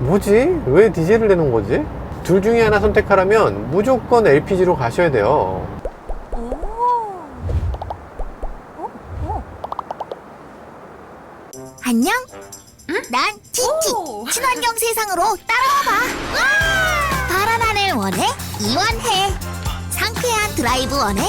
뭐지? 왜 디젤을 내놓은 거지? 둘 중에 하나 선택하라면 무조건 LPG로 가셔야 돼요. 안녕? 난 티티. 친환경 세상으로 따라와봐. 파란 하늘 원해? 이원해. 상쾌한 드라이브 원해?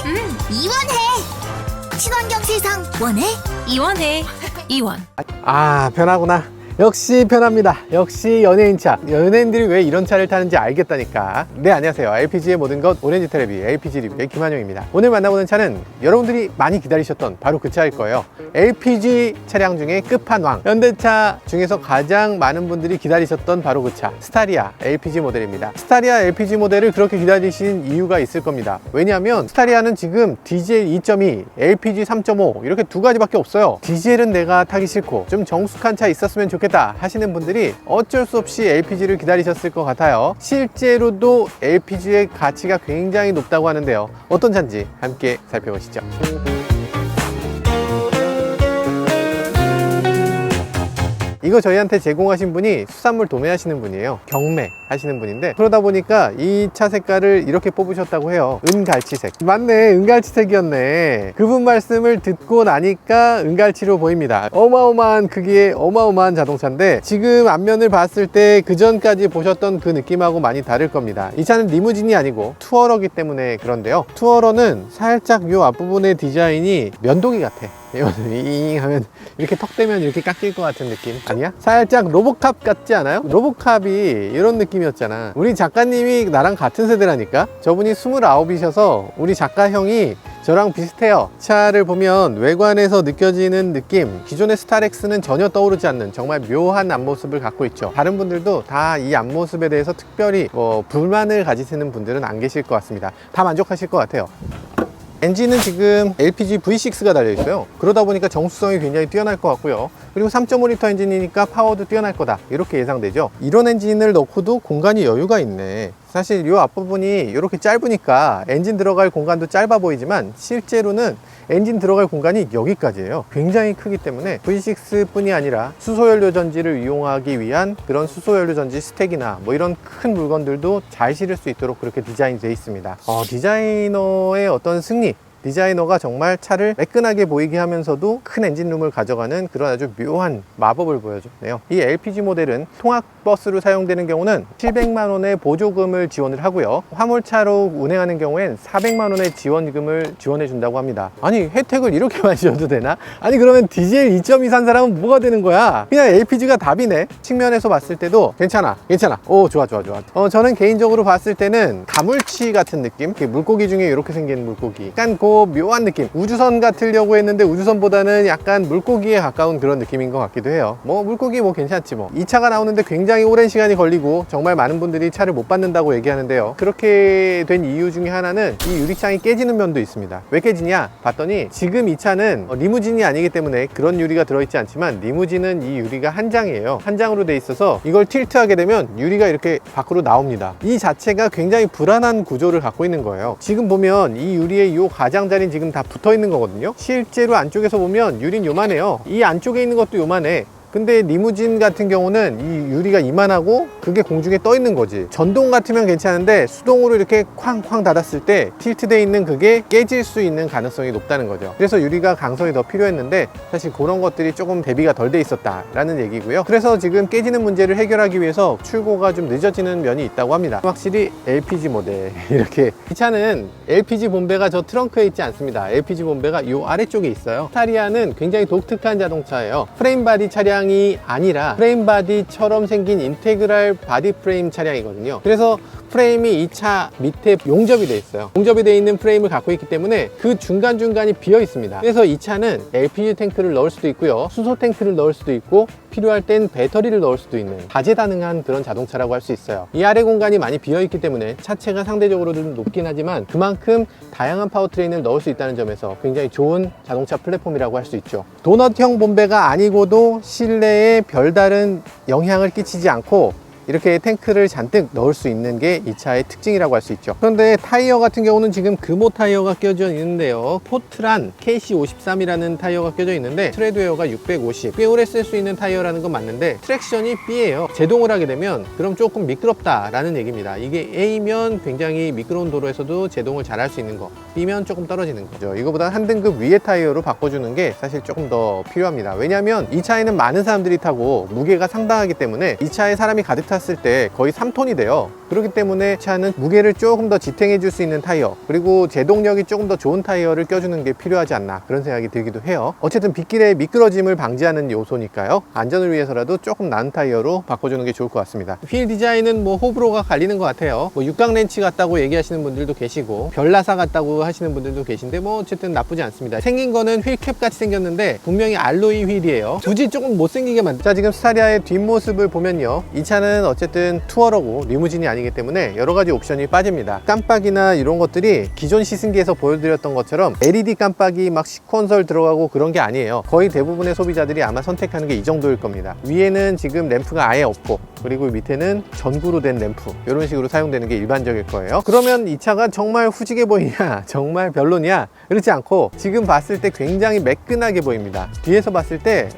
이원해. 친환경 세상 원해? 이원해. 이원. 아, 편하구나. 역시 편합니다. 역시 연예인차. 연예인들이 왜 이런 차를 타는지 알겠다니까. 네, 안녕하세요. LPG의 모든 것 오렌지 텔레비 LPG 리뷰의 김한용입니다. 오늘 만나보는 차는 여러분들이 많이 기다리셨던 바로 그 차일 거예요. LPG 차량 중에 끝판왕, 현대차 중에서 가장 많은 분들이 기다리셨던 바로 그 차, 스타리아 LPG 모델입니다. 스타리아 LPG 모델을 그렇게 기다리신 이유가 있을 겁니다. 왜냐하면 스타리아는 지금 디젤 2.2, LPG 3.5 이렇게 두 가지밖에 없어요. 디젤은 내가 타기 싫고 좀 정숙한 차 있었으면 좋겠다 하시는 분들이 어쩔 수 없이 LPG를 기다리셨을 것 같아요. 실제로도 LPG의 가치가 굉장히 높다고 하는데요. 어떤 차인지 함께 살펴보시죠. 이거 저희한테 제공하신 분이 수산물 도매하시는 분이에요. 경매 하시는 분인데, 그러다 보니까 이 차 색깔을 이렇게 뽑으셨다고 해요. 은갈치색. 맞네, 은갈치색이었네. 그분 말씀을 듣고 나니까 은갈치로 보입니다. 어마어마한 크기의 어마어마한 자동차인데, 지금 앞면을 봤을 때 그전까지 보셨던 그 느낌하고 많이 다를 겁니다. 이 차는 리무진이 아니고 투어러기 때문에 그런데요. 투어러는 살짝 요 앞부분의 디자인이 면도기 같아. 잉 하면 이렇게 턱 대면 이렇게 깎일 것 같은 느낌 아니야? 살짝 로보캅 같지 않아요? 로보캅이 이런 느낌이었잖아. 우리 작가님이 나랑 같은 세대라니까. 저분이 29이셔서 우리 작가 형이 저랑 비슷해요. 차를 보면 외관에서 느껴지는 느낌, 기존의 스타렉스는 전혀 떠오르지 않는 정말 묘한 앞모습을 갖고 있죠. 다른 분들도 다 이 앞모습에 대해서 특별히 불만을 가지시는 분들은 안 계실 것 같습니다. 다 만족하실 것 같아요. 엔진은 지금 LPG V6가 달려있어요. 그러다 보니까 정수성이 굉장히 뛰어날 것 같고요. 그리고 3.5L 엔진이니까 파워도 뛰어날 거다, 이렇게 예상되죠. 이런 엔진을 넣고도 공간이 여유가 있네. 사실 이 앞부분이 이렇게 짧으니까 엔진 들어갈 공간도 짧아 보이지만 실제로는 엔진 들어갈 공간이 여기까지예요. 굉장히 크기 때문에 V6 뿐이 아니라 수소연료 전지를 이용하기 위한 그런 수소연료 전지 스택이나 뭐 이런 큰 물건들도 잘 실을 수 있도록 그렇게 디자인이 되어 있습니다. 디자이너의 어떤 승리, 디자이너가 정말 차를 매끈하게 보이게 하면서도 큰 엔진룸을 가져가는 그런 아주 묘한 마법을 보여줬네요. 이 LPG 모델은 통학버스로 사용되는 경우는 700만 원의 보조금을 지원을 하고요. 화물차로 운행하는 경우엔 400만 원의 지원금을 지원해 준다고 합니다. 아니, 혜택을 이렇게 많이 줘도 되나? 아니, 그러면 디젤 2.2 산 사람은 뭐가 되는 거야? 그냥 LPG가 답이네. 측면에서 봤을 때도 괜찮아. 오, 좋아. 저는 개인적으로 봤을 때는 가물치 같은 느낌? 물고기 중에 이렇게 생긴 물고기. 약간 묘한 느낌. 우주선 같으려고 했는데 우주선보다는 약간 물고기에 가까운 그런 느낌인 것 같기도 해요. 물고기 괜찮지 뭐. 이 차가 나오는데 굉장히 오랜 시간이 걸리고 정말 많은 분들이 차를 못 받는다고 얘기하는데요. 그렇게 된 이유 중에 하나는 이 유리창이 깨지는 면도 있습니다. 왜 깨지냐 봤더니 지금 이 차는 리무진이 아니기 때문에 그런 유리가 들어있지 않지만, 리무진은 이 유리가 한 장이에요. 한 장으로 돼 있어서 이걸 틸트하게 되면 유리가 이렇게 밖으로 나옵니다. 이 자체가 굉장히 불안한 구조를 갖고 있는 거예요. 지금 보면 이 유리의 이 가장자리는 지금 다 붙어 있는 거거든요. 실제로 안쪽에서 보면 유리는 요만해요. 이 안쪽에 있는 것도 요만해. 근데 리무진 같은 경우는 이 유리가 이만하고 그게 공중에 떠 있는 거지. 전동 같으면 괜찮은데 수동으로 이렇게 쾅쾅 닫았을 때 틸트되어 있는 그게 깨질 수 있는 가능성이 높다는 거죠. 그래서 유리가 강성이 더 필요했는데 사실 그런 것들이 조금 대비가 덜 돼 있었다라는 얘기고요. 그래서 지금 깨지는 문제를 해결하기 위해서 출고가 좀 늦어지는 면이 있다고 합니다. 확실히 LPG 모델 이렇게. 이 차는 LPG 본배가 저 트렁크에 있지 않습니다. LPG 본배가 이 아래쪽에 있어요. 스타리아는 굉장히 독특한 자동차예요. 프레임 바디 차량이 아니라 프레임 바디처럼 생긴 인테그랄 바디 프레임 차량이거든요. 그래서 프레임이 이 차 밑에 용접이 되어 있어요. 용접이 되어 있는 프레임을 갖고 있기 때문에 그 중간중간이 비어 있습니다. 그래서 이 차는 LPG 탱크를 넣을 수도 있고요, 수소 탱크를 넣을 수도 있고, 필요할 땐 배터리를 넣을 수도 있는 다재다능한 그런 자동차라고 할 수 있어요. 이 아래 공간이 많이 비어 있기 때문에 차체가 상대적으로 좀 높긴 하지만 그만큼 다양한 파워트레인을 넣을 수 있다는 점에서 굉장히 좋은 자동차 플랫폼이라고 할 수 있죠. 도넛형 본배가 아니고도 실내에 별다른 영향을 끼치지 않고 이렇게 탱크를 잔뜩 넣을 수 있는 게 이 차의 특징이라고 할 수 있죠. 그런데 타이어 같은 경우는 지금 금호 타이어가 껴져 있는데요. 포트란 KC53이라는 타이어가 껴져 있는데 트레드웨어가 650, 꽤 오래 쓸 수 있는 타이어라는 건 맞는데 트랙션이 B예요. 제동을 하게 되면 그럼 조금 미끄럽다라는 얘기입니다. 이게 A면 굉장히 미끄러운 도로에서도 제동을 잘 할 수 있는 거, B면 조금 떨어지는 거죠. 이거보다 한 등급 위의 타이어로 바꿔주는 게 사실 조금 더 필요합니다. 왜냐하면 이 차에는 많은 사람들이 타고 무게가 상당하기 때문에 이 차에 사람이 가득 탔을 때 거의 3톤이 돼요. 그렇기 때문에 차는 무게를 조금 더 지탱해 줄 수 있는 타이어, 그리고 제동력이 조금 더 좋은 타이어를 껴주는 게 필요하지 않나 그런 생각이 들기도 해요. 어쨌든 빗길의 미끄러짐을 방지하는 요소니까요. 안전을 위해서라도 조금 나은 타이어로 바꿔주는 게 좋을 것 같습니다. 휠 디자인은 뭐 호불호가 갈리는 것 같아요. 뭐 육각 렌치 같다고 얘기하시는 분들도 계시고 별나사 같다고 하시는 분들도 계신데 뭐 어쨌든 나쁘지 않습니다. 생긴 거는 휠캡 같이 생겼는데 분명히 알로이 휠이에요. 굳이 조금 못생기게 자, 지금 스타리아의 뒷모습을 보면요, 이 차는 어쨌든 투어러고 리무진이 아니기 때문에 여러 가지 옵션이 빠집니다. 깜빡이나 이런 것들이 기존 시승기에서 보여드렸던 것처럼 LED 깜빡이 막 시퀀설 들어가고 그런 게 아니에요. 거의 대부분의 소비자들이 아마 선택하는 게 이 정도일 겁니다. 위에는 지금 램프가 아예 없고, 그리고 밑에는 전구로 된 램프, 이런 식으로 사용되는 게 일반적일 거예요. 그러면 이 차가 정말 후지게 보이냐, 정말 별로냐? 그렇지 않고 지금 봤을 때 굉장히 매끈하게 보입니다. 뒤에서 봤을 때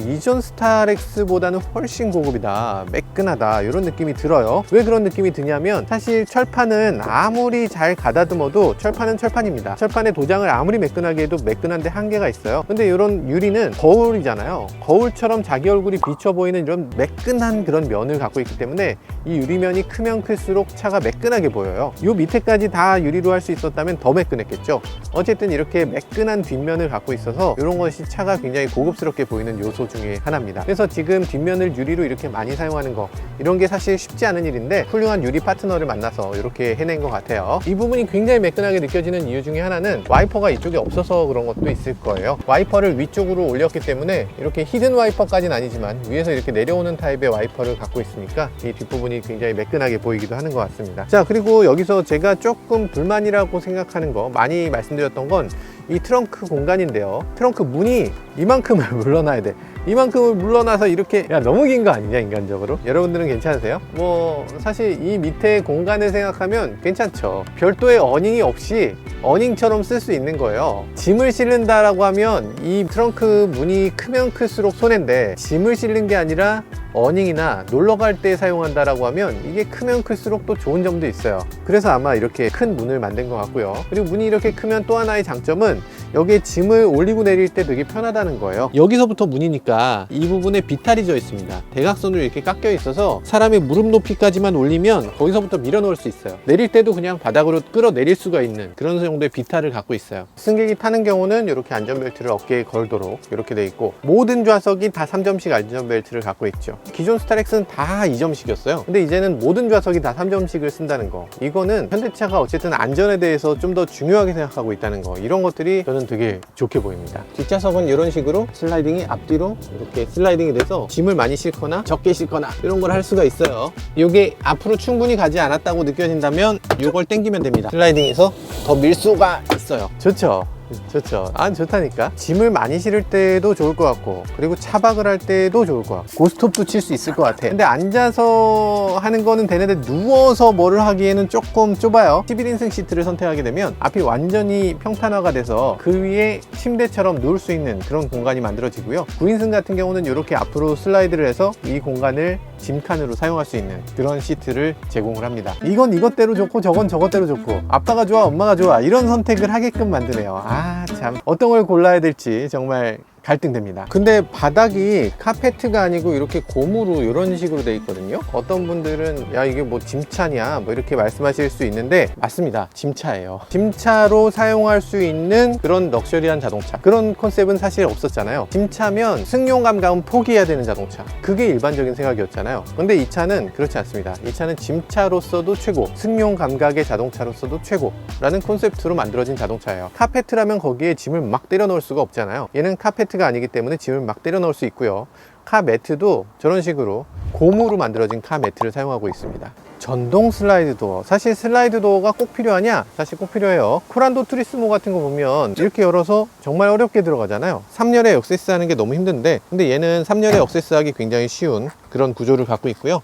이전 스타렉스보다는 훨씬 고급이다, 매끈하다, 이런 느낌이 들어요. 왜 그런 느낌이 드냐면 사실 철판은 아무리 잘 가다듬어도 철판은 철판입니다. 철판에 도장을 아무리 매끈하게 해도 매끈한데 한계가 있어요. 근데 이런 유리는 거울이잖아요. 거울처럼 자기 얼굴이 비쳐 보이는 이런 매끈한 그런 면을 갖고 있기 때문에 이 유리면이 크면 클수록 차가 매끈하게 보여요. 요 밑에까지 다 유리로 할 수 있었다면 더 매끈했겠죠. 어쨌든 이렇게 매끈한 뒷면을 갖고 있어서 이런 것이 차가 굉장히 고급스럽게 보이는 요소 중에 하나입니다. 그래서 지금 뒷면을 유리로 이렇게 많이 사용하는 거, 이런 게 사실 쉽지 않은 일인데 훌륭한 유리 파트너를 만나서 이렇게 해낸 것 같아요. 이 부분이 굉장히 매끈하게 느껴지는 이유 중에 하나는 와이퍼가 이쪽에 없어서 그런 것도 있을 거예요. 와이퍼를 위쪽으로 올렸기 때문에 이렇게 히든 와이퍼까지는 아니지만 위에서 이렇게 내려오는 타입의 와이퍼를 갖고 있으니까 이 뒷부분이 굉장히 매끈하게 보이기도 하는 것 같습니다. 자, 그리고 여기서 제가 조금 불만이라고 생각하는 거, 많이 말씀드렸던 건 이 트렁크 공간인데요. 트렁크 문이 이만큼을 물러나야 돼. 이만큼을 물러나서 이렇게, 야, 너무 긴 거 아니냐, 인간적으로? 여러분들은 괜찮으세요? 뭐 사실 이 밑에 공간을 생각하면 괜찮죠. 별도의 어닝이 없이 어닝처럼 쓸 수 있는 거예요. 짐을 실른다라고 하면 이 트렁크 문이 크면 클수록 손해인데, 짐을 실는 게 아니라 어닝이나 놀러 갈 때 사용한다라고 하면 이게 크면 클수록 또 좋은 점도 있어요. 그래서 아마 이렇게 큰 문을 만든 것 같고요. 그리고 문이 이렇게 크면 또 하나의 장점은 여기에 짐을 올리고 내릴 때 되게 편하다는 거예요. 여기서부터 문이니까 이 부분에 비탈이 져 있습니다. 대각선으로 이렇게 깎여 있어서 사람의 무릎 높이까지만 올리면 거기서부터 밀어 놓을 수 있어요. 내릴 때도 그냥 바닥으로 끌어 내릴 수가 있는 그런 정도의 비탈을 갖고 있어요. 승객이 타는 경우는 이렇게 안전벨트를 어깨에 걸도록 이렇게 돼 있고, 모든 좌석이 다 3점씩 안전벨트를 갖고 있죠. 기존 스타렉스는 다 2점씩이었어요. 근데 이제는 모든 좌석이 다 3점씩을 쓴다는 거, 이거는 현대차가 어쨌든 안전에 대해서 좀 더 중요하게 생각하고 있다는 거, 이런 것들이 저는 되게 좋게 보입니다. 뒷좌석은 이런 식으로 슬라이딩이 앞뒤로 이렇게 슬라이딩이 돼서 짐을 많이 싣거나 적게 싣거나 이런 걸 할 수가 있어요. 이게 앞으로 충분히 가지 않았다고 느껴진다면 이걸 당기면 됩니다. 슬라이딩해서 더 밀 수가 있어요. 좋죠? 좋죠. 아, 좋다니까. 짐을 많이 실을 때도 좋을 것 같고, 그리고 차박을 할 때도 좋을 것 같고, 고스톱도 칠 수 있을 것 같아. 근데 앉아서 하는 거는 되는데 누워서 뭐를 하기에는 조금 좁아요. 11인승 시트를 선택하게 되면 앞이 완전히 평탄화가 돼서 그 위에 침대처럼 누울 수 있는 그런 공간이 만들어지고요. 9인승 같은 경우는 이렇게 앞으로 슬라이드를 해서 이 공간을 짐칸으로 사용할 수 있는 그런 시트를 제공을 합니다. 이건 이것대로 좋고 저건 저것대로 좋고, 아빠가 좋아 엄마가 좋아, 이런 선택을 하게끔 만드네요. 아, 참, 어떤 걸 골라야 될지 정말 갈등됩니다. 근데 바닥이 카페트가 아니고 이렇게 고무로 이런 식으로 돼 있거든요. 어떤 분들은 야, 이게 뭐 짐차냐 뭐 이렇게 말씀하실 수 있는데, 맞습니다. 짐차예요. 짐차로 사용할 수 있는 그런 럭셔리한 자동차, 그런 컨셉은 사실 없었잖아요. 짐차면 승용 감각은 포기해야 되는 자동차, 그게 일반적인 생각이었잖아요. 근데 이 차는 그렇지 않습니다. 이 차는 짐차로서도 최고, 승용 감각의 자동차로서도 최고라는 콘셉트로 만들어진 자동차예요. 카페트라면 거기에 짐을 막 때려 넣을 수가 없잖아요. 얘는 카페트 가 아니기 때문에 짐을 막 때려 넣을 수 있고요. 카 매트도 저런 식으로 고무로 만들어진 카 매트를 사용하고 있습니다. 전동 슬라이드 도어, 사실 슬라이드 도어가 꼭 필요하냐? 사실 꼭 필요해요. 코란도 투리스모 같은 거 보면 이렇게 열어서 정말 어렵게 들어가잖아요. 3열에 액세스 하는 게 너무 힘든데, 근데 얘는 3열에 액세스 하기 굉장히 쉬운 그런 구조를 갖고 있고요.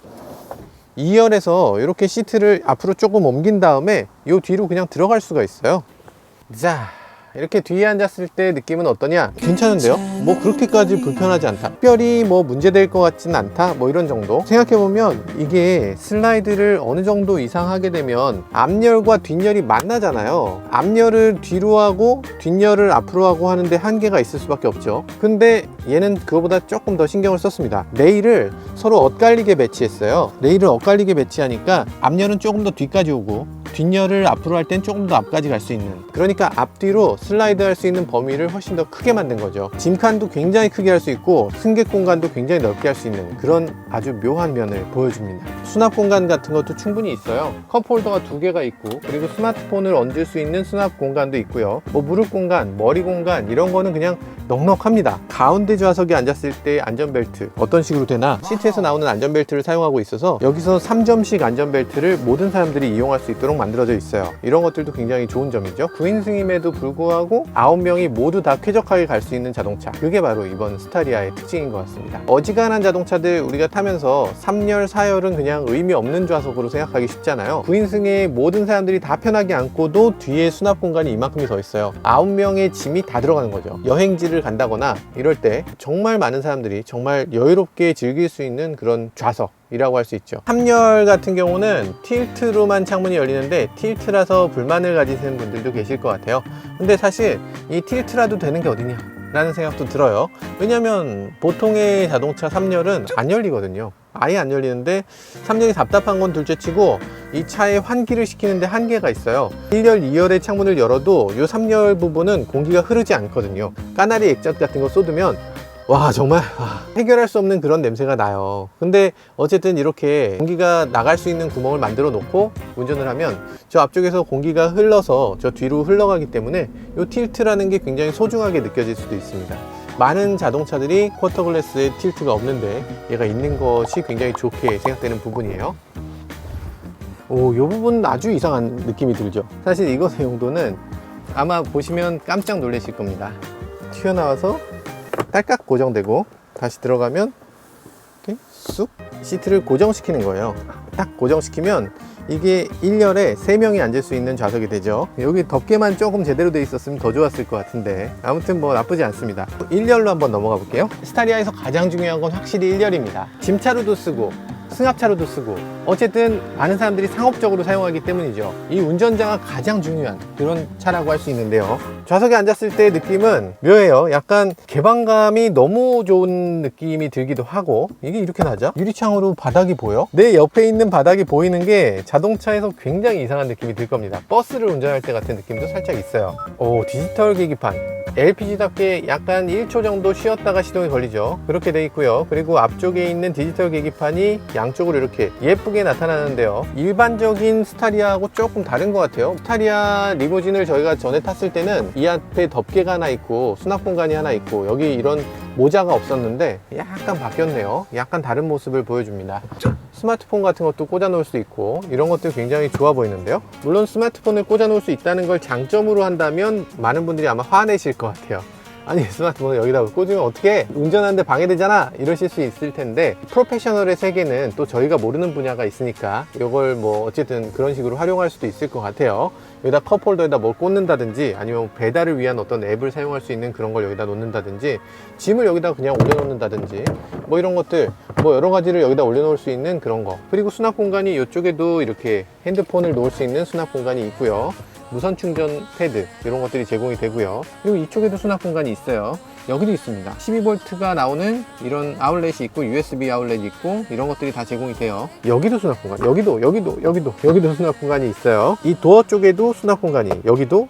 2열에서 이렇게 시트를 앞으로 조금 옮긴 다음에 이 뒤로 그냥 들어갈 수가 있어요. 자, 이렇게 뒤에 앉았을 때 느낌은 어떠냐? 괜찮은데요? 뭐 그렇게까지 불편하지 않다, 특별히 뭐 문제될 것 같지는 않다, 뭐 이런 정도. 생각해보면 이게 슬라이드를 어느 정도 이상 하게 되면 앞열과 뒷열이 만나잖아요. 앞열을 뒤로 하고 뒷열을 앞으로 하고 하는데 한계가 있을 수밖에 없죠. 근데 얘는 그거보다 조금 더 신경을 썼습니다. 레일을 서로 엇갈리게 배치했어요. 레일을 엇갈리게 배치하니까 앞열은 조금 더 뒤까지 오고 뒷열을 앞으로 할 땐 조금 더 앞까지 갈 수 있는, 그러니까 앞뒤로 슬라이드 할 수 있는 범위를 훨씬 더 크게 만든 거죠. 짐칸도 굉장히 크게 할 수 있고 승객 공간도 굉장히 넓게 할 수 있는 그런 아주 묘한 면을 보여줍니다. 수납 공간 같은 것도 충분히 있어요. 컵홀더가 2개가 있고, 그리고 스마트폰을 얹을 수 있는 수납 공간도 있고요. 뭐 무릎 공간, 머리 공간 이런 거는 그냥 넉넉합니다. 가운데 좌석에 앉았을 때 안전벨트 어떤 식으로 되나, 시트에서 나오는 안전벨트를 사용하고 있어서 여기서 3점식 안전벨트를 모든 사람들이 이용할 수 있도록 만들어져 있어요. 이런 것들도 굉장히 좋은 점이죠. 9인승임에도 불구하고 9명이 모두 다 쾌적하게 갈 수 있는 자동차, 그게 바로 이번 스타리아의 특징인 것 같습니다. 어지간한 자동차들 우리가 타면서 3열, 4열은 그냥 의미 없는 좌석으로 생각하기 쉽잖아요. 9인승의 모든 사람들이 다 편하게 앉고도 뒤에 수납 공간이 이만큼이 더 있어요. 9명의 짐이 다 들어가는 거죠. 여행지를 간다거나 이럴 때 정말 많은 사람들이 정말 여유롭게 즐길 수 있는 그런 좌석이라고 할 수 있죠. 3열 같은 경우는 틸트로만 창문이 열리는데 틸트라서 불만을 가지시는 분들도 계실 것 같아요. 근데 사실 이 틸트라도 되는 게 어디냐 라는 생각도 들어요. 왜냐면 보통의 자동차 3열은 안 열리거든요. 아예 안 열리는데 3열이 답답한 건 둘째치고 이 차에 환기를 시키는데 한계가 있어요. 1열, 2열의 창문을 열어도 이 3열 부분은 공기가 흐르지 않거든요. 까나리 액젓 같은 거 쏟으면 와, 정말 해결할 수 없는 그런 냄새가 나요. 근데 어쨌든 이렇게 공기가 나갈 수 있는 구멍을 만들어 놓고 운전을 하면 저 앞쪽에서 공기가 흘러서 저 뒤로 흘러가기 때문에 이 틸트라는 게 굉장히 소중하게 느껴질 수도 있습니다. 많은 자동차들이 쿼터 글래스에 틸트가 없는데 얘가 있는 것이 굉장히 좋게 생각되는 부분이에요. 오, 이 부분 아주 이상한 느낌이 들죠. 사실 이것의 용도는 아마 보시면 깜짝 놀라실 겁니다. 튀어나와서 딸깍 고정되고 다시 들어가면 이렇게 쑥 시트를 고정시키는 거예요. 딱 고정시키면 이게 1열에 3명이 앉을 수 있는 좌석이 되죠. 여기 덮개만 조금 제대로 돼 있었으면 더 좋았을 것 같은데 아무튼 뭐 나쁘지 않습니다. 1열로 한번 넘어가 볼게요. 스타리아에서 가장 중요한 건 확실히 1열입니다. 짐차로도 쓰고 승합차로도 쓰고 어쨌든 많은 사람들이 상업적으로 사용하기 때문이죠. 이 운전자가 가장 중요한 그런 차라고 할 수 있는데요. 좌석에 앉았을 때 느낌은 묘해요. 약간 개방감이 너무 좋은 느낌이 들기도 하고, 이게 이렇게 나죠? 유리창으로 바닥이 보여? 내 옆에 있는 바닥이 보이는 게 자동차에서 굉장히 이상한 느낌이 들 겁니다. 버스를 운전할 때 같은 느낌도 살짝 있어요. 오, 디지털 계기판 LPG답게 약간 1초 정도 쉬었다가 시동이 걸리죠. 그렇게 돼 있고요. 그리고 앞쪽에 있는 디지털 계기판이 양쪽으로 이렇게 예쁘게 나타나는데요. 일반적인 스타리아하고 조금 다른 것 같아요. 스타리아 리무진을 저희가 전에 탔을 때는 이 앞에 덮개가 하나 있고 수납 공간이 하나 있고 여기 이런 모자가 없었는데 약간 바뀌었네요. 약간 다른 모습을 보여줍니다. 스마트폰 같은 것도 꽂아 놓을 수 있고 이런 것들 굉장히 좋아 보이는데요. 물론 스마트폰을 꽂아 놓을 수 있다는 걸 장점으로 한다면 많은 분들이 아마 화내실 것 같아요. 아니, 스마트폰을 여기다 꽂으면 어떻게 방해되잖아 이러실 수 있을 텐데, 프로페셔널의 세계는 또 저희가 모르는 분야가 있으니까 이걸 뭐 어쨌든 그런 식으로 활용할 수도 있을 것 같아요. 여기다 컵홀더에다 뭘 꽂는다든지 아니면 배달을 위한 어떤 앱을 사용할 수 있는 그런 걸 여기다 놓는다든지 짐을 여기다 그냥 올려놓는다든지 뭐 이런 것들 뭐 여러 가지를 여기다 올려놓을 수 있는 그런 거. 그리고 수납 공간이 이쪽에도 이렇게 핸드폰을 놓을 수 있는 수납 공간이 있고요. 무선 충전 패드 이런 것들이 제공이 되고요. 그리고 이쪽에도 수납 공간이 있어요. 여기도 있습니다. 12V가 나오는 이런 아울렛이 있고 USB 아울렛이 있고 이런 것들이 다 제공이 돼요. 여기도 수납 공간, 여기도 수납 공간이 있어요. 이 도어 쪽에도 수납 공간이 여기도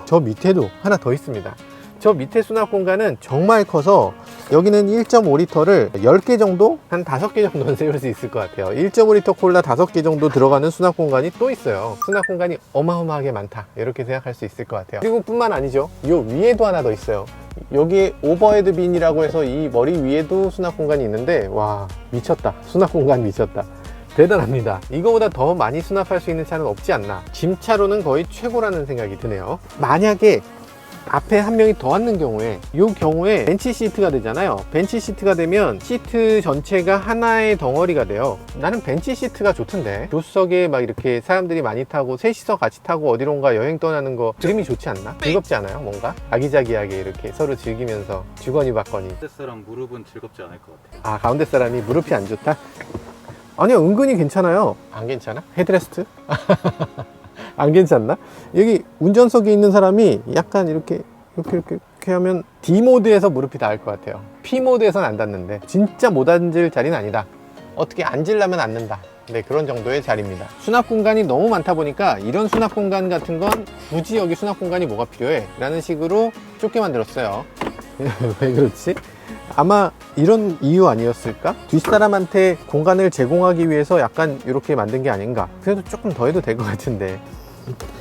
저 밑에도 하나 더 있습니다. 저 밑에 수납 공간은 정말 커서 여기는 1.5리터를 10개 정도? 한 5개 정도는 세울 수 있을 것 같아요. 1.5리터 콜라 5개 정도 들어가는 수납 공간이 또 있어요. 수납 공간이 어마어마하게 많다 이렇게 생각할 수 있을 것 같아요. 그리고 뿐만 아니죠. 이 위에도 하나 더 있어요. 여기에 오버헤드 빈이라고 해서 이 머리 위에도 수납 공간이 있는데 와, 미쳤다. 수납 공간 미쳤다. 대단합니다. 이거보다 더 많이 수납할 수 있는 차는 없지 않나. 짐차로는 거의 최고라는 생각이 드네요. 만약에 앞에 한 명이 더 앉는 경우에 이 경우에 벤치 시트가 되잖아요. 벤치 시트가 되면 시트 전체가 하나의 덩어리가 돼요. 나는 벤치 시트가 좋던데 조수석에 막 이렇게 사람들이 많이 타고 셋이서 같이 타고 어디론가 여행 떠나는 거 그림이 좋지 않나? 즐겁지 않아요? 뭔가? 아기자기하게 이렇게 서로 즐기면서 주거니 받거니. 가운데 사람 무릎은 즐겁지 않을 것 같아요. 아, 가운데 사람이 무릎이 안 좋다? 아니요, 은근히 괜찮아요. 안 괜찮아? 헤드레스트? 안 괜찮나? 여기 운전석에 있는 사람이 약간 이렇게 하면 D 모드에서 무릎이 닿을 것 같아요. P 모드에서는 안 닿는데 진짜 못 앉을 자리는 아니다. 어떻게 앉으려면 앉는다. 네, 그런 정도의 자리입니다. 수납 공간이 너무 많다 보니까 이런 수납 공간 같은 건 굳이 여기 수납 공간이 뭐가 필요해? 라는 식으로 좁게 만들었어요. 왜 그렇지? 아마 이런 이유 아니었을까? 뒷사람한테 공간을 제공하기 위해서 약간 이렇게 만든 게 아닌가? 그래도 조금 더 해도 될 것 같은데.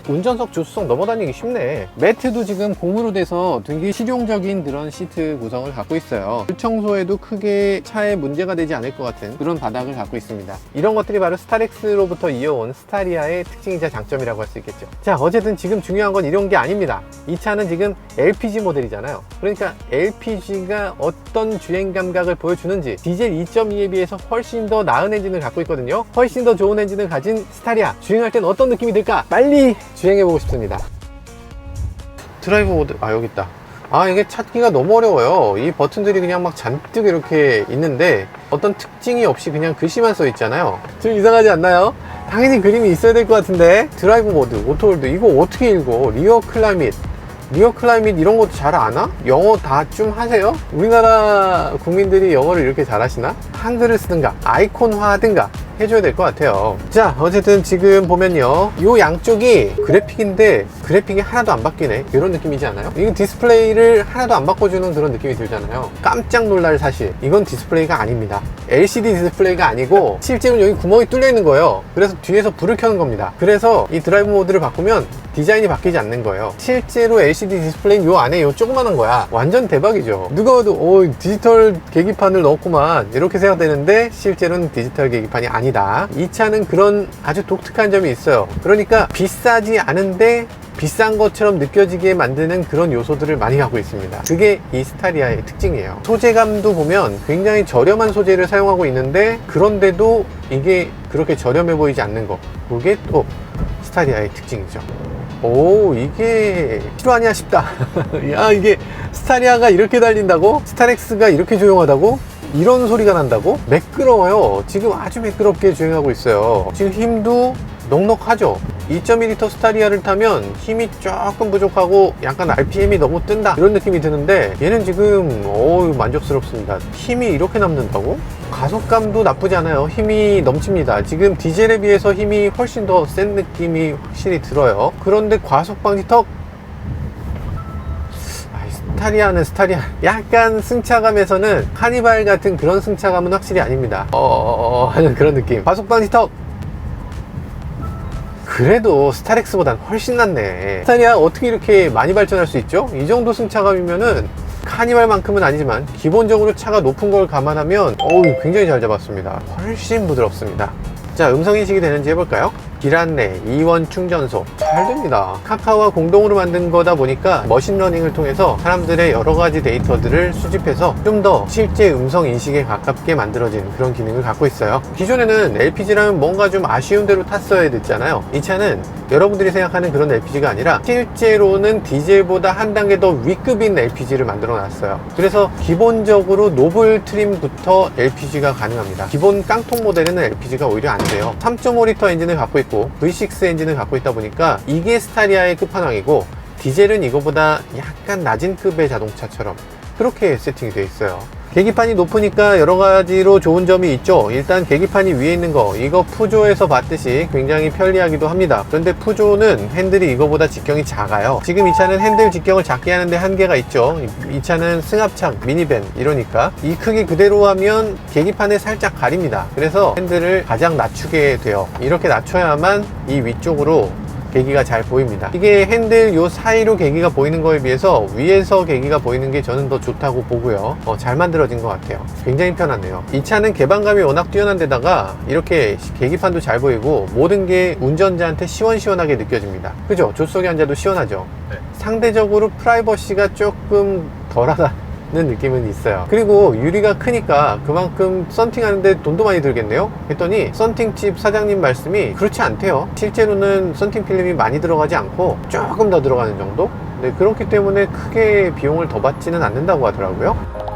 운전석 조수석 넘어다니기 쉽네. 매트도 지금 고무로 돼서 되게 실용적인 그런 시트 구성을 갖고 있어요. 물 청소에도 크게 차에 문제가 되지 않을 것 같은 그런 바닥을 갖고 있습니다. 이런 것들이 바로 스타렉스로부터 이어온 스타리아의 특징이자 장점이라고 할 수 있겠죠. 자, 어쨌든 지금 중요한 건 이런 게 아닙니다. 이 차는 지금 LPG 모델이잖아요. 그러니까 LPG가 어떤 주행 감각을 보여주는지 디젤 2.2에 비해서 훨씬 더 나은 엔진을 갖고 있거든요. 훨씬 더 좋은 엔진을 가진 스타리아, 주행할 땐 어떤 느낌이 들까? 빨리 주행해보고 싶습니다. 드라이브 모드, 아, 여기 있다. 아, 이게 찾기가 너무 어려워요. 이 버튼들이 그냥 막 잔뜩 이렇게 있는데 어떤 특징이 없이 그냥 글씨만 써 있잖아요. 좀 이상하지 않나요? 당연히 그림이 있어야 될 것 같은데. 드라이브 모드, 오토홀드, 이거 어떻게 읽어? 리어 클라이밋, 이런 것도 잘 아나? 영어 다 좀 하세요? 우리나라 국민들이 영어를 이렇게 잘하시나? 한글을 쓰든가 아이콘화 하든가 해줘야 될 것 같아요. 자, 어쨌든 지금 보면요, 요 양쪽이 그래픽인데 그래픽이 하나도 안 바뀌네, 이런 느낌이지 않아요? 이거 디스플레이를 하나도 안 바꿔주는 그런 느낌이 들잖아요. 깜짝 놀랄 사실, 이건 디스플레이가 아닙니다. LCD 디스플레이가 아니고 실제로 여기 구멍이 뚫려 있는 거예요. 그래서 뒤에서 불을 켜는 겁니다. 그래서 이 드라이브 모드를 바꾸면 디자인이 바뀌지 않는 거예요. 실제로 LCD 디스플레이는 요 안에 요 조그마한 거야. 완전 대박이죠. 누가 봐도 오, 디지털 계기판을 넣었구만 이렇게 생각되는데 실제로는 디지털 계기판이 아니다. 이 차는 그런 아주 독특한 점이 있어요. 그러니까 비싸지 않은데 비싼 것처럼 느껴지게 만드는 그런 요소들을 많이 갖고 있습니다. 그게 이 스타리아의 특징이에요. 소재감도 보면 굉장히 저렴한 소재를 사용하고 있는데 그런데도 이게 그렇게 저렴해 보이지 않는 거, 그게 또 스타리아의 특징이죠. 오, 이게 실화냐 싶다. 야, 이게 스타리아가 이렇게 달린다고? 스타렉스가 이렇게 조용하다고? 이런 소리가 난다고? 매끄러워요. 지금 아주 매끄럽게 주행하고 있어요. 지금 힘도 넉넉하죠. 2.2L 스타리아를 타면 힘이 조금 부족하고 약간 RPM이 너무 뜬다 이런 느낌이 드는데 얘는 지금 만족스럽습니다. 힘이 이렇게 남는다고? 가속감도 나쁘지 않아요. 힘이 넘칩니다. 지금 디젤에 비해서 힘이 훨씬 더 센 느낌이 확실히 들어요. 그런데 과속 방지 턱, 스타리아는 스타리아, 약간 승차감에서는 카니발 같은 그런 승차감은 확실히 아닙니다. 하는 그런 느낌. 과속 방지 턱, 그래도 스타렉스보단 훨씬 낫네. 스타리아 어떻게 이렇게 많이 발전할 수 있죠? 이 정도 승차감이면은 카니발만큼은 아니지만 기본적으로 차가 높은 걸 감안하면 굉장히 잘 잡았습니다. 훨씬 부드럽습니다. 자, 음성인식이 되는지 해볼까요? 길 안내, 이원 충전소, 잘 됩니다. 카카오와 공동으로 만든 거다 보니까 머신러닝을 통해서 사람들의 여러 가지 데이터들을 수집해서 좀 더 실제 음성 인식에 가깝게 만들어진 그런 기능을 갖고 있어요. 기존에는 LPG라면 뭔가 좀 아쉬운 대로 탔어야 됐잖아요. 이 차는 여러분들이 생각하는 그런 LPG가 아니라 실제로는 디젤보다 한 단계 더 위급인 LPG를 만들어 놨어요. 그래서 기본적으로 노블 트림부터 LPG가 가능합니다. 기본 깡통 모델에는 LPG가 오히려 안 돼요. 3.5L 엔진을 갖고 있고 V6 엔진을 갖고 있다 보니까 이게 스타리아의 끝판왕이고, 디젤은 이거보다 약간 낮은 급의 자동차처럼 그렇게 세팅이 되어 있어요. 계기판이 높으니까 여러 가지로 좋은 점이 있죠. 일단 계기판이 위에 있는 거, 이거 푸조에서 봤듯이 굉장히 편리하기도 합니다. 그런데 푸조는 핸들이 이거보다 직경이 작아요. 지금 이 차는 핸들 직경을 작게 하는데 한계가 있죠. 이 차는 승합차, 미니밴 이러니까 이 크기 그대로 하면 계기판을 살짝 가립니다. 그래서 핸들을 가장 낮추게 돼요. 이렇게 낮춰야만 이 위쪽으로 계기가 잘 보입니다. 이게 핸들 요 사이로 계기가 보이는 거에 비해서 위에서 계기가 보이는 게 저는 더 좋다고 보고요. 잘 만들어진 것 같아요. 굉장히 편하네요. 이 차는 개방감이 워낙 뛰어난 데다가 이렇게 계기판도 잘 보이고 모든 게 운전자한테 시원시원하게 느껴집니다. 그죠? 조수석에 앉아도 시원하죠? 네. 상대적으로 프라이버시가 조금 덜하다는 느낌은 있어요. 그리고 유리가 크니까 그만큼 썬팅하는데 돈도 많이 들겠네요 했더니 썬팅집 사장님 말씀이 그렇지 않대요. 실제로는 썬팅 필름이 많이 들어가지 않고 조금 더 들어가는 정도? 네, 그렇기 때문에 크게 비용을 더 받지는 않는다고 하더라고요.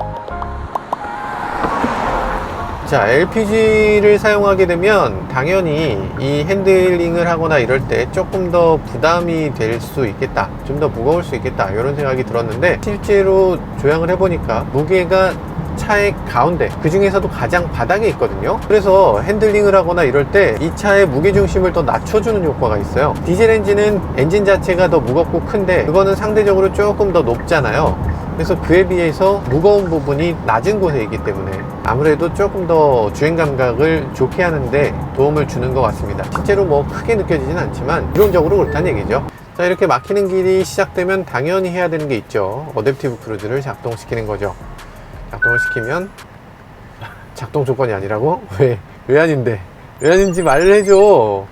자, LPG를 사용하게 되면 당연히 이 핸들링을 하거나 이럴 때 조금 더 부담이 될 수 있겠다, 좀 더 무거울 수 있겠다, 이런 생각이 들었는데 실제로 조향을 해보니까 무게가 차의 가운데, 그 중에서도 가장 바닥에 있거든요. 그래서 핸들링을 하거나 이럴 때 이 차의 무게중심을 더 낮춰주는 효과가 있어요. 디젤 엔진은 엔진 자체가 더 무겁고 큰데 그거는 상대적으로 조금 더 높잖아요. 그래서 그에 비해서 무거운 부분이 낮은 곳에 있기 때문에 아무래도 조금 더 주행 감각을 좋게 하는데 도움을 주는 것 같습니다. 실제로 뭐 크게 느껴지진 않지만 이론적으로 그렇다는 얘기죠. 자, 이렇게 막히는 길이 시작되면 당연히 해야 되는 게 있죠. 어댑티브 크루즈를 작동시키는 거죠. 작동을 시키면 작동 조건이 아니라고? 왜 아닌데? 왜 아닌지 말을 해줘.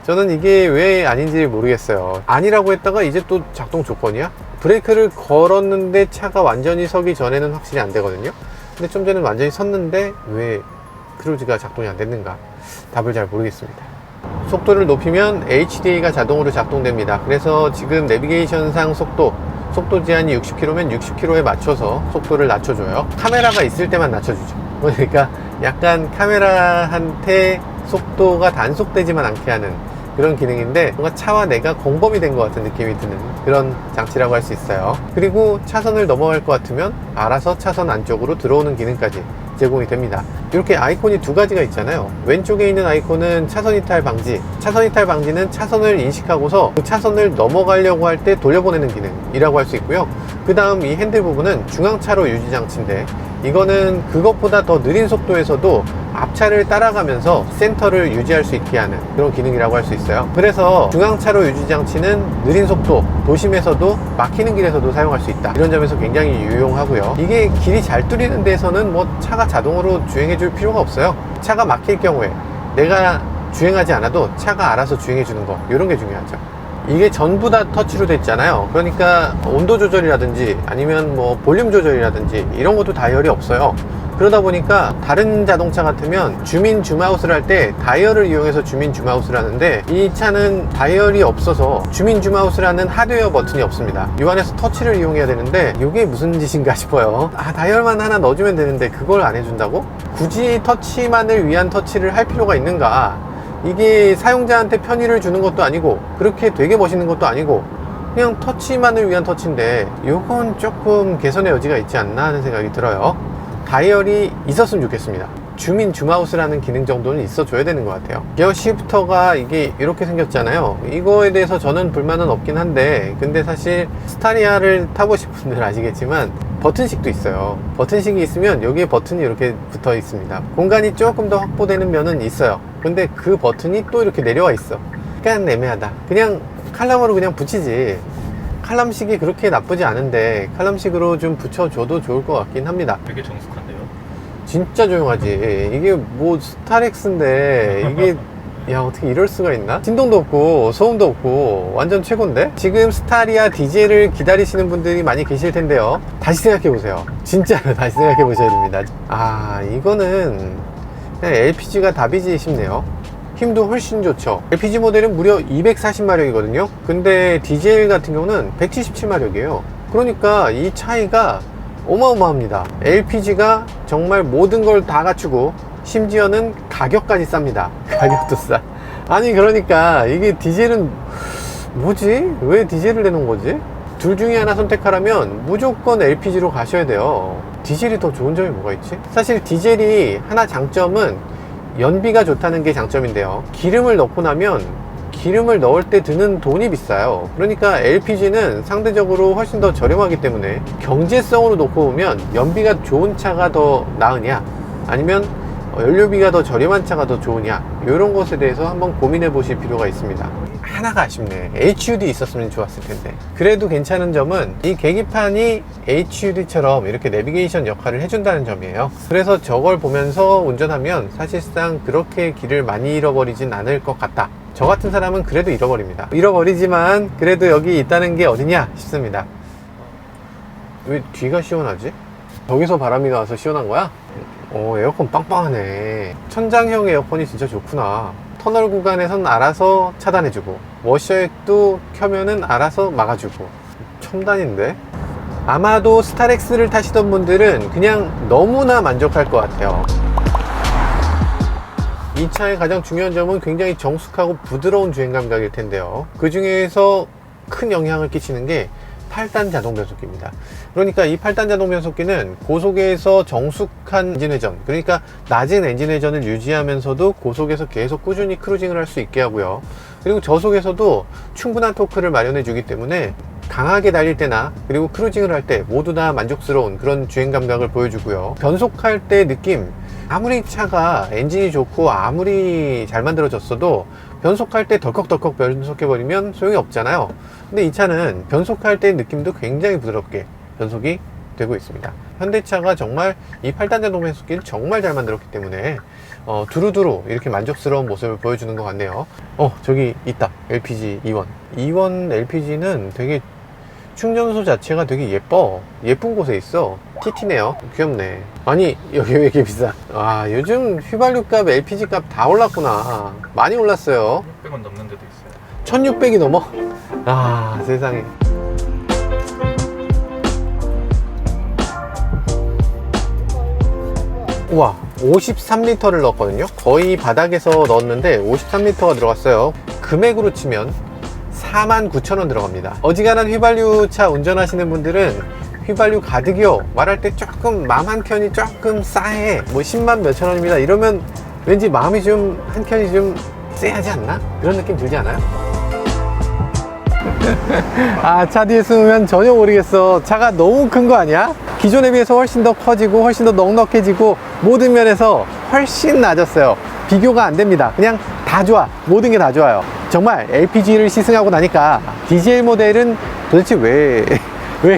저는 이게 왜 아닌지 모르겠어요. 아니라고 했다가 이제 또 작동 조건이야? 브레이크를 걸었는데 차가 완전히 서기 전에는 확실히 안 되거든요. 근데 좀 전에 완전히 섰는데 왜 크루즈가 작동이 안 됐는가? 답을 잘 모르겠습니다. 속도를 높이면 HDA가 자동으로 작동됩니다. 그래서 지금 내비게이션상 속도 제한이 60km면 60km에 맞춰서 속도를 낮춰줘요. 카메라가 있을 때만 낮춰주죠. 그러니까 약간 카메라한테 속도가 단속되지만 않게 하는 그런 기능인데 뭔가 차와 내가 공범이 된 것 같은 느낌이 드는 그런 장치라고 할 수 있어요. 그리고 차선을 넘어갈 것 같으면 알아서 차선 안쪽으로 들어오는 기능까지 제공이 됩니다. 이렇게 아이콘이 두 가지가 있잖아요. 왼쪽에 있는 아이콘은 차선 이탈 방지. 차선 이탈 방지는 차선을 인식하고서 그 차선을 넘어가려고 할 때 돌려보내는 기능이라고 할 수 있고요. 그 다음 이 핸들 부분은 중앙차로 유지 장치인데 이거는 그것보다 더 느린 속도에서도 앞차를 따라가면서 센터를 유지할 수 있게 하는 그런 기능이라고 할 수 있어요. 그래서 중앙차로 유지 장치는 느린 속도, 도심에서도 막히는 길에서도 사용할 수 있다. 이런 점에서 굉장히 유용하고요. 이게 길이 잘 뚫리는 데서는 뭐 차가 자동으로 주행해 줄 필요가 없어요. 차가 막힐 경우에 내가 주행하지 않아도 차가 알아서 주행해 주는 거, 이런 게 중요하죠. 이게 전부 다 터치로 됐잖아요. 그러니까 온도 조절이라든지 아니면 뭐 볼륨 조절이라든지 이런 것도 다이얼이 없어요. 그러다 보니까 다른 자동차 같으면 주민 줌아웃을 할 때 다이얼을 이용해서 주민 줌아웃을 하는데 이 차는 다이얼이 없어서 주민 줌아웃을 하는 하드웨어 버튼이 없습니다. 이 안에서 터치를 이용해야 되는데 이게 무슨 짓인가 싶어요. 다이얼만 하나 넣어주면 되는데 그걸 안 해준다고? 굳이 터치만을 위한 터치를 할 필요가 있는가? 이게 사용자한테 편의를 주는 것도 아니고 그렇게 되게 멋있는 것도 아니고 그냥 터치만을 위한 터치인데 이건 조금 개선의 여지가 있지 않나 하는 생각이 들어요. 다이얼이 있었으면 좋겠습니다. 주민 줌아웃을 하는 기능 정도는 있어줘야 되는 것 같아요. 기어 시프터가 이게 이렇게 생겼잖아요. 이거에 대해서 저는 불만은 없긴 한데 근데 사실 스타리아를 타보신 분들 아시겠지만 버튼식도 있어요. 버튼식이 있으면 여기에 버튼이 이렇게 붙어 있습니다. 공간이 조금 더 확보되는 면은 있어요. 근데 그 버튼이 또 이렇게 내려와 있어. 약간 애매하다. 그냥 칼럼으로 그냥 붙이지. 칼럼식이 그렇게 나쁘지 않은데 칼럼식으로 좀 붙여줘도 좋을 것 같긴 합니다. 되게 정숙한데요? 진짜 조용하지. 이게 뭐 스타렉스인데 이게 야 어떻게 이럴 수가 있나? 진동도 없고 소음도 없고 완전 최고인데? 지금 스타리아 디젤을 기다리시는 분들이 많이 계실 텐데요. 다시 생각해 보세요. 진짜로 다시 생각해 보셔야 됩니다. 이거는 그냥 LPG가 답이지 싶네요. 힘도 훨씬 좋죠. LPG 모델은 무려 240마력이거든요. 근데 디젤 같은 경우는 177마력이에요. 그러니까 이 차이가 어마어마합니다. LPG가 정말 모든 걸 다 갖추고 심지어는 가격까지 쌉니다. 가격도 싸. 아니 그러니까 이게 디젤은 뭐지? 왜 디젤을 내놓은 거지? 둘 중에 하나 선택하라면 무조건 LPG로 가셔야 돼요. 디젤이 더 좋은 점이 뭐가 있지? 사실 디젤이 하나 장점은 연비가 좋다는 게 장점인데요. 기름을 넣고 나면 기름을 넣을 때 드는 돈이 비싸요. 그러니까 LPG는 상대적으로 훨씬 더 저렴하기 때문에 경제성으로 놓고 보면 연비가 좋은 차가 더 나으냐 아니면 연료비가 더 저렴한 차가 더 좋으냐, 이런 것에 대해서 한번 고민해 보실 필요가 있습니다. 하나가 아쉽네. HUD 있었으면 좋았을 텐데. 그래도 괜찮은 점은 이 계기판이 HUD처럼 이렇게 내비게이션 역할을 해준다는 점이에요. 그래서 저걸 보면서 운전하면 사실상 그렇게 길을 많이 잃어버리진 않을 것 같다. 저 같은 사람은 그래도 잃어버립니다. 잃어버리지만 그래도 여기 있다는 게 어디냐 싶습니다. 왜 뒤가 시원하지? 저기서 바람이 나와서 시원한 거야? 에어컨 빵빵하네. 천장형 에어컨이 진짜 좋구나. 터널 구간에선 알아서 차단해주고, 워셔액도 켜면은 알아서 막아주고. 첨단인데? 아마도 스타렉스를 타시던 분들은 그냥 너무나 만족할 것 같아요. 이 차의 가장 중요한 점은 굉장히 정숙하고 부드러운 주행 감각일 텐데요. 그 중에서 큰 영향을 끼치는 게 8단 자동 변속기입니다. 그러니까 이 8단 자동 변속기는 고속에서 정숙한 엔진 회전, 그러니까 낮은 엔진 회전을 유지하면서도 고속에서 계속 꾸준히 크루징을 할 수 있게 하고요. 그리고 저속에서도 충분한 토크를 마련해 주기 때문에 강하게 달릴 때나 그리고 크루징을 할 때 모두 다 만족스러운 그런 주행 감각을 보여주고요. 변속할 때 느낌, 아무리 차가 엔진이 좋고 아무리 잘 만들어졌어도 변속할 때 덜컥덜컥 변속해버리면 소용이 없잖아요. 근데 이 차는 변속할 때 느낌도 굉장히 부드럽게 변속이 되고 있습니다. 현대차가 정말 이 8단 자동 변속기를 정말 잘 만들었기 때문에 두루두루 이렇게 만족스러운 모습을 보여주는 것 같네요. 저기 있다. LPG 2원. 2원 LPG는 되게 충전소 자체가 되게 예쁜 곳에 있어. TT네요. 귀엽네. 아니, 여기 왜 이렇게 비싸? 요즘 휘발유 값, LPG 값 다 올랐구나. 많이 올랐어요. 600원 넘는 데도 있어요. 1600이 넘어? 세상에. 우와, 53리터를 넣었거든요. 거의 바닥에서 넣었는데 53리터가 들어갔어요. 금액으로 치면 49,000원 들어갑니다. 어지간한 휘발유 차 운전하시는 분들은 휘발유 가득이요 말할 때 조금 마음 한 켠이 조금 싸해, 10만 몇천 원입니다 이러면 왠지 마음이 좀 한 켠이 좀 쎄하지 않나? 그런 느낌 들지 않아요? 차 뒤에 숨으면 전혀 모르겠어. 차가 너무 큰 거 아니야? 기존에 비해서 훨씬 더 커지고 훨씬 더 넉넉해지고 모든 면에서 훨씬 낮았어요. 비교가 안 됩니다. 그냥 다 좋아. 모든 게 다 좋아요. 정말 LPG를 시승하고 나니까 디젤 모델은 도대체 왜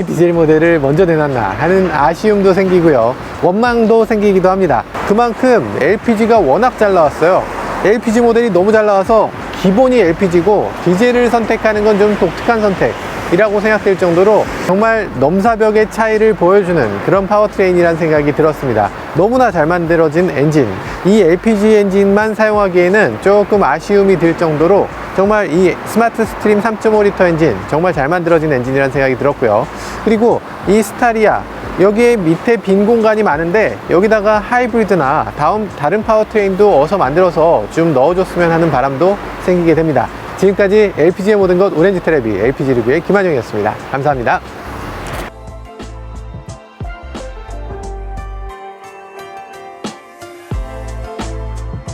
디젤 모델을 먼저 내놨나 하는 아쉬움도 생기고요. 원망도 생기기도 합니다. 그만큼 LPG가 워낙 잘 나왔어요. LPG 모델이 너무 잘 나와서 기본이 LPG고 디젤을 선택하는 건 좀 독특한 선택이라고 생각될 정도로 정말 넘사벽의 차이를 보여주는 그런 파워트레인이라는 생각이 들었습니다. 너무나 잘 만들어진 엔진, 이 LPG 엔진만 사용하기에는 조금 아쉬움이 들 정도로 정말 이 스마트 스트림 3.5L 엔진 정말 잘 만들어진 엔진이라는 생각이 들었고요. 그리고 이 스타리아, 여기에 밑에 빈 공간이 많은데 여기다가 하이브리드나 다른 파워트레인도 어서 만들어서 좀 넣어줬으면 하는 바람도 생기게 됩니다. 지금까지 LPG의 모든 것 오렌지 테레비 LPG 리뷰의 김한용이었습니다. 감사합니다.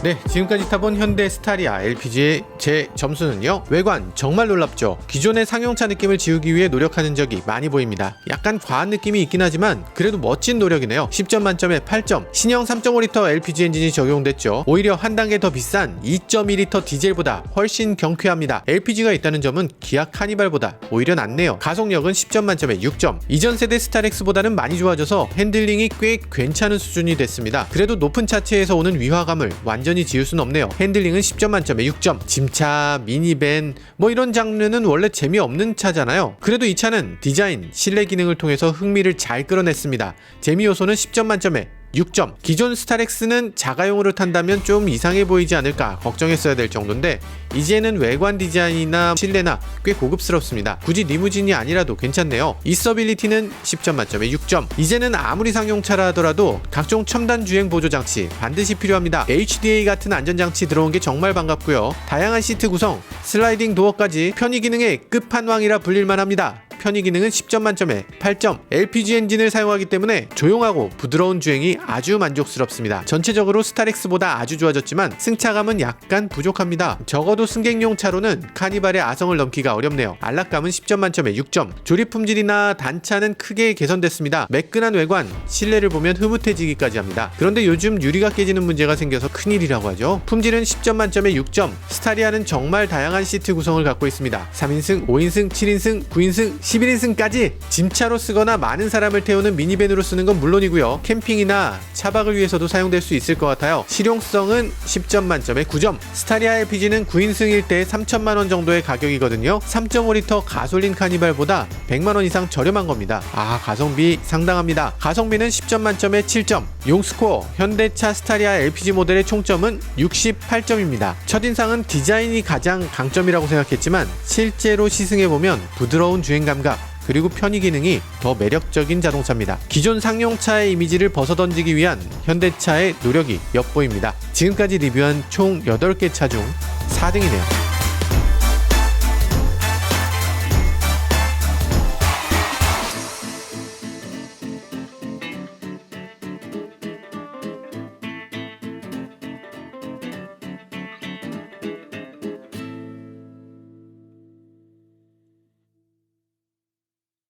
네, 지금까지 타본 현대 스타리아 LPG의 제 점수는요, 외관 정말 놀랍죠. 기존의 상용차 느낌을 지우기 위해 노력하는 적이 많이 보입니다. 약간 과한 느낌이 있긴 하지만 그래도 멋진 노력이네요. 10점 만점에 8점. 신형 3.5L LPG 엔진이 적용됐죠. 오히려 한 단계 더 비싼 2.2L 디젤보다 훨씬 경쾌합니다. LPG가 있다는 점은 기아 카니발보다 오히려 낫네요. 가속력은 10점 만점에 6점. 이전 세대 스타렉스보다는 많이 좋아져서 핸들링이 꽤 괜찮은 수준이 됐습니다. 그래도 높은 차체에서 오는 위화감을 완전히 지울 순 없네요. 핸들링은 10점 만점에 6점. 짐차, 미니밴 이런 장르는 원래 재미없는 차잖아요. 그래도 이 차는 디자인, 실내 기능을 통해서 흥미를 잘 끌어냈습니다. 재미 요소는 10점 만점에 6점. 기존 스타렉스는 자가용으로 탄다면 좀 이상해 보이지 않을까 걱정했어야 될 정도인데 이제는 외관 디자인이나 실내나 꽤 고급스럽습니다. 굳이 리무진이 아니라도 괜찮네요. 이서빌리티는 10점 만점에 6점. 이제는 아무리 상용차라 하더라도 각종 첨단 주행 보조 장치 반드시 필요합니다. HDA 같은 안전장치 들어온 게 정말 반갑고요. 다양한 시트 구성, 슬라이딩 도어까지 편의 기능의 끝판왕이라 불릴만 합니다. 편의 기능은 10점 만점에 8점. LPG 엔진을 사용하기 때문에 조용하고 부드러운 주행이 아주 만족스럽습니다. 전체적으로 스타렉스보다 아주 좋아졌지만 승차감은 약간 부족합니다. 적어도 승객용 차로는 카니발의 아성을 넘기가 어렵네요. 안락감은 10점 만점에 6점. 조립 품질이나 단차는 크게 개선됐습니다. 매끈한 외관, 실내를 보면 흐뭇해지기까지 합니다. 그런데 요즘 유리가 깨지는 문제가 생겨서 큰일이라고 하죠. 품질은 10점 만점에 6점. 스타리아는 정말 다양한 시트 구성을 갖고 있습니다. 3인승, 5인승, 7인승, 9인승, 11인승까지 짐차로 쓰거나 많은 사람을 태우는 미니밴으로 쓰는 건 물론이고요. 캠핑이나 차박을 위해서도 사용될 수 있을 것 같아요. 실용성은 10점 만점에 9점. 스타리아 LPG는 9인승일 때 3천만원 정도의 가격이거든요. 3.5리터 가솔린 카니발보다 100만원 이상 저렴한 겁니다. 가성비 상당합니다. 가성비는 10점 만점에 7점. 용스코어 현대차 스타리아 LPG 모델의 총점은 68점입니다. 첫인상은 디자인이 가장 강점이라고 생각했지만 실제로 시승해보면 부드러운 주행 감각 그리고 편의 기능이 더 매력적인 자동차입니다. 기존 상용차의 이미지를 벗어던지기 위한 현대차의 노력이 엿보입니다. 지금까지 리뷰한 총 8개 차 중 4등이네요.